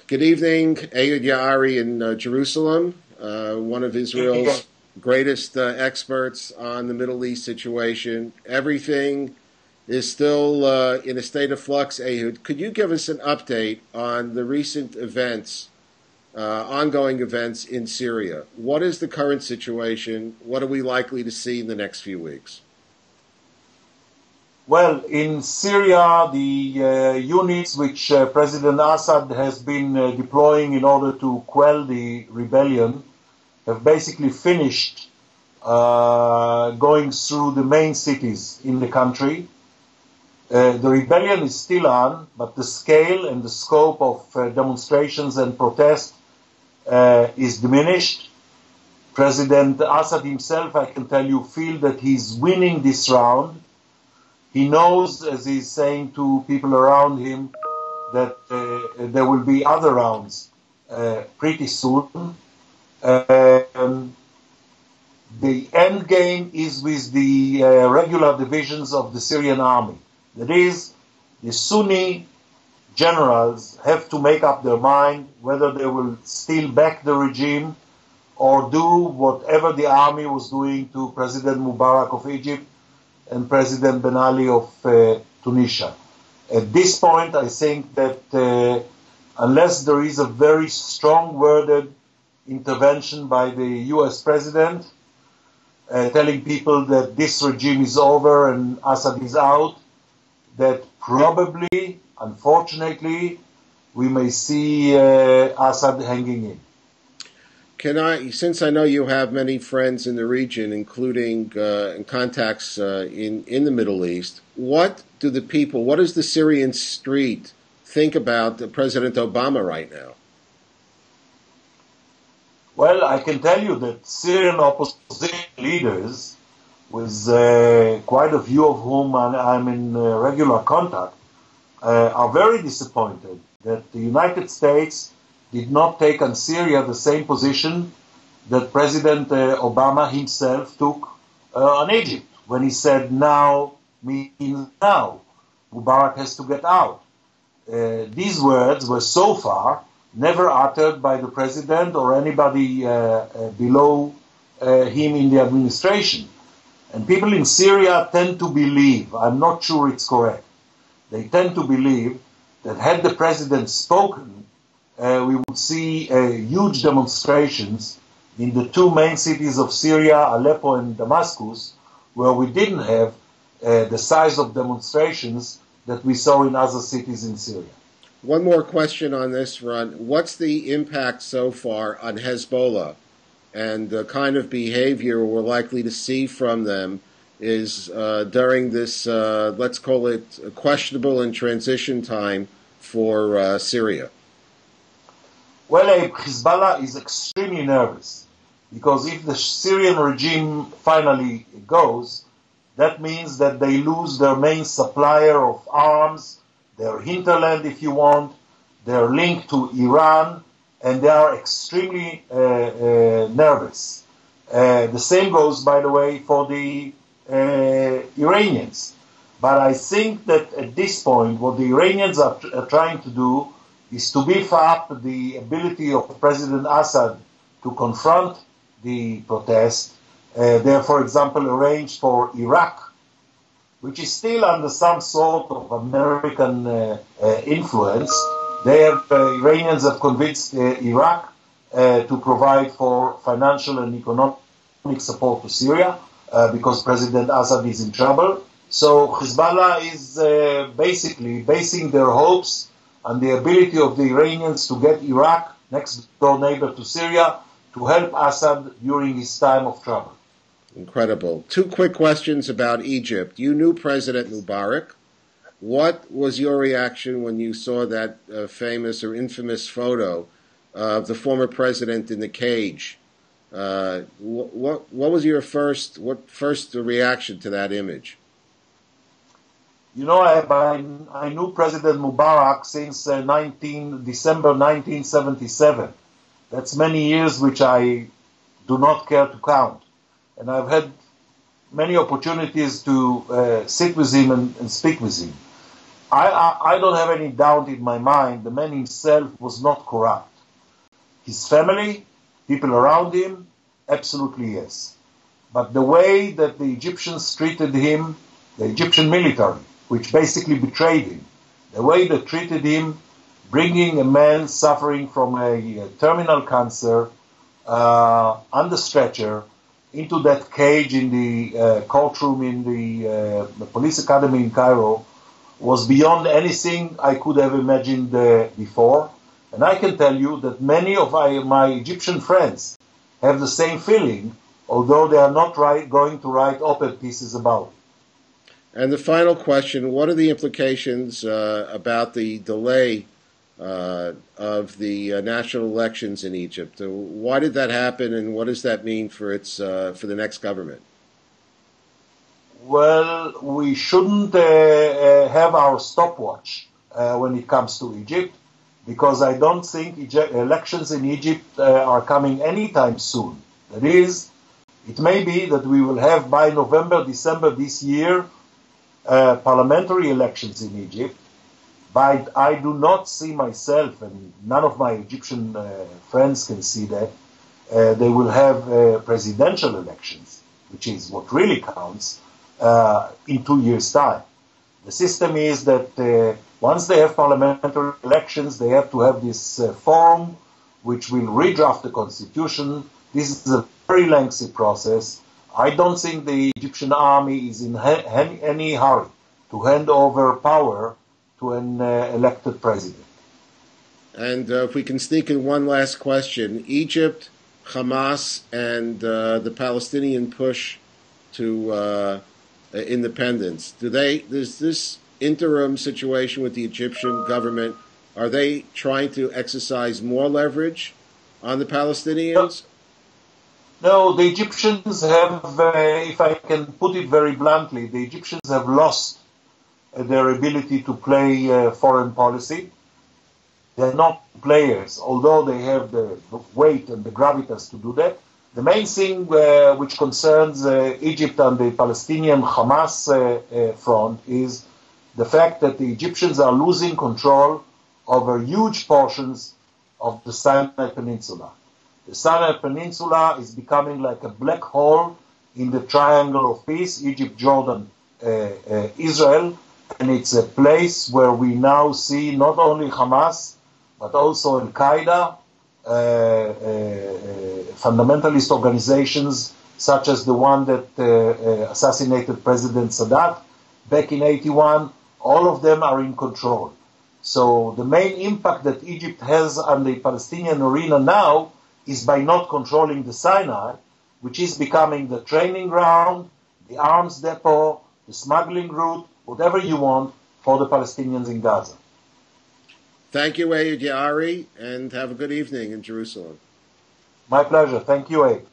Good evening, Ehud Yaari in Jerusalem, one of Israel's greatest experts on the Middle East situation. Everything is still in a state of flux, Ehud. Could you give us an update on the recent events, ongoing events in Syria? What is the current situation? What are we likely to see in the next few weeks? Well, in Syria, the units which President Assad has been deploying in order to quell the rebellion have basically finished going through the main cities in the country. The rebellion is still on, but the scale and the scope of demonstrations and protests is diminished. President Assad himself, I can tell you, feels that he's winning this round. He knows, as he's saying to people around him, that there will be other rounds pretty soon. The end game is with the regular divisions of the Syrian army. That is, the Sunni generals have to make up their mind whether they will still back the regime or do whatever the army was doing to President Mubarak of Egypt and President Ben Ali of Tunisia. At this point, I think that unless there is a very strong-worded intervention by the US president, telling people that this regime is over and Assad is out, that probably, unfortunately, we may see Assad hanging in. Since I know you have many friends in the region, including and contacts in the Middle East, what does the Syrian street think about President Obama right now? Well, I can tell you that Syrian opposition leaders, with quite a few of whom I'm in regular contact, are very disappointed that the United States did not take on Syria the same position that President Obama himself took on Egypt, when he said now means now. Mubarak has to get out. These words were so far never uttered by the president or anybody below him in the administration. And people in Syria tend to believe, I'm not sure it's correct, they tend to believe that had the president spoken, we would see huge demonstrations in the two main cities of Syria, Aleppo and Damascus, where we didn't have the size of demonstrations that we saw in other cities in Syria. One more question on this front. What's the impact so far on Hezbollah and the kind of behavior we're likely to see from them is during this, let's call it, questionable and transition time for Syria? Well, Hezbollah is extremely nervous because if the Syrian regime finally goes, that means that they lose their main supplier of arms, their hinterland, if you want, they're linked to Iran, and they are extremely nervous. The same goes, by the way, for the Iranians. But I think that at this point, what the Iranians are trying to do is to beef up the ability of President Assad to confront the protest. They have, for example, arranged for Iraq, which is still under some sort of American influence. Iranians have convinced Iraq to provide for financial and economic support to Syria because President Assad is in trouble. So Hezbollah is basically basing their hopes on the ability of the Iranians to get Iraq, next door neighbor to Syria, to help Assad during his time of trouble. Incredible. Two quick questions about Egypt. You knew President Mubarak. What was your reaction when you saw that famous or infamous photo of the former president in the cage? What was your first reaction to that image? You know, I knew President Mubarak since December 1977. That's many years which I do not care to count. And I've had many opportunities to sit with him and speak with him. I don't have any doubt in my mind the man himself was not corrupt. His family, people around him, absolutely yes. But the way that the Egyptians treated him, the Egyptian military, which basically betrayed him, the way they treated him, bringing a man suffering from a terminal cancer on the stretcher into that cage in the courtroom in the police academy in Cairo was beyond anything I could have imagined before. And I can tell you that many of my Egyptian friends have the same feeling, although they are not going to write op-ed pieces about it. And the final question, what are the implications about the delay of the national elections in Egypt? Why did that happen, and what does that mean for the next government? Well, we shouldn't have our stopwatch when it comes to Egypt, because I don't think elections in Egypt are coming anytime soon. That is, it may be that we will have by November, December this year parliamentary elections in Egypt, but I do not see myself, and none of my Egyptian friends can see that, they will have presidential elections, which is what really counts, in 2 years' time. The system is that once they have parliamentary elections, they have to have this forum which will redraft the constitution. This is a very lengthy process. I don't think the Egyptian army is in any hurry to hand over power to an elected president. And if we can sneak in one last question, Egypt, Hamas, and the Palestinian push to independence, does this interim situation with the Egyptian government, are they trying to exercise more leverage on the Palestinians? No, the Egyptians have, if I can put it very bluntly, the Egyptians have lost their ability to play foreign policy. They're not players, although they have the weight and the gravitas to do that. The main thing which concerns Egypt and the Palestinian Hamas front is the fact that the Egyptians are losing control over huge portions of the Sinai Peninsula. The Sinai Peninsula is becoming like a black hole in the triangle of peace, Egypt, Jordan, Israel, and it's a place where we now see not only Hamas, but also Al-Qaeda, fundamentalist organizations such as the one that assassinated President Sadat back in '81. All of them are in control. So the main impact that Egypt has on the Palestinian arena now is by not controlling the Sinai, which is becoming the training ground, the arms depot, the smuggling route, whatever you want for the Palestinians in Gaza. Thank you, Ehud Yaari, and have a good evening in Jerusalem. My pleasure. Thank you, Abe.